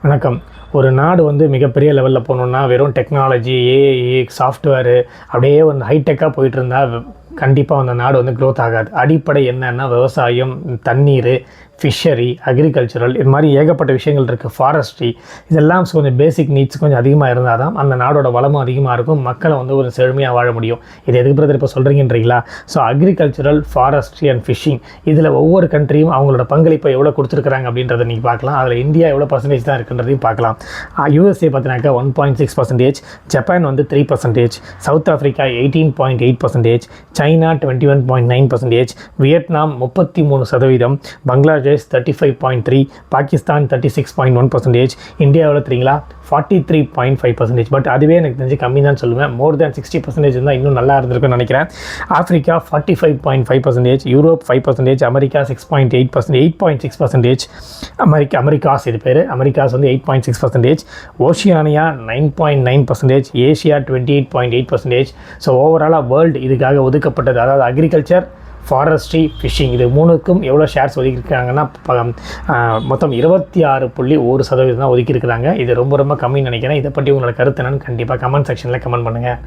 வணக்கம். ஒரு நாடு மிகப்பெரிய லெவலில் போகணுன்னா வெறும் டெக்னாலஜி, ஏஐ, சாஃப்ட்வேரு அப்படியே ஹைடெக்காக போயிட்டு இருந்தால் கண்டிப்பாக அந்த நாடு க்ரோத் ஆகாது. அடிப்படை என்னன்னா விவசாயம், தண்ணீர், ஃபிஷரி, அக்ரிகல்ச்சுரல் இது மாதிரி ஏகப்பட்ட விஷயங்கள் இருக்குது. ஃபாரஸ்ட்ரி இதெல்லாம் கொஞ்சம் பேசிக் நீட்ஸ் கொஞ்சம் அதிகமாக இருந்தால் தான் அந்த நாடோட வளமும் அதிகமாக இருக்கும். மக்களை ஒரு செழுமையாக வாழ முடியும். இது எதுக்கு பிரதர் இப்போ சொல்கிறீங்கன்றீங்களா? So agricultural, forestry and fishing இதில் ஒவ்வொரு கண்ட்ரியும் அவங்களோட பங்களிப்பை எவ்வளோ கொடுத்துருக்குறாங்க அப்படின்றத நீங்கள் பார்க்கலாம். அதில் இந்தியா எவ்வளோ பர்சன்டேஜ் தான் இருக்குன்றதையும் பார்க்கலாம். யூஎஸ்ஏ பார்த்தினாக்கா 1.6%, Japan 3%, South Africa 18.8%, China 21.9%, Vietnam 33%, Bangladesh 35.3%, Pakistan 36.1%, India எவ்வளோ தெரியுங்களா 43.5%. பட் அதுவே எனக்கு தெரிஞ்சு கம்மி தான் சொல்லுவேன். மோர் தேன் 60% இருந்தால் இன்னும் நல்லா இருந்திருக்குன்னு நினைக்கிறேன். ஆஃப்ரிக்கா 45.5%, யூரோப் 5%, அமெரிக்கா 6.8%, 8.6%, அமெரிக்காஸ் இது பேர் அமெரிக்காஸ் 8.6%, ஓஷியானியா 9.9%, ஏஷியா 28.8%. ஸோ ஓவராலாக வேர்ல்டு இதுக்காக ஒதுக்கப்பட்டது. அதாவது அக்ரிகல்ச்சர், ஃபாரஸ்ட்ரி, ஃபிஷிங் இது மூணுக்கும் எவ்வளோ ஷேர்ஸ் ஒதுக்கியிருக்காங்கன்னா மொத்தம் 26.1% தான் ஒதுக்கியிருக்கிறாங்க. இது ரொம்ப ரொம்ப கம்மின்னு நினைக்கிறேன். இதை பற்றி உங்களோட கருத்து என்னன்னு கண்டிப்பாக கமெண்ட் செக்ஷனில் கமெண்ட் பண்ணுங்கள்.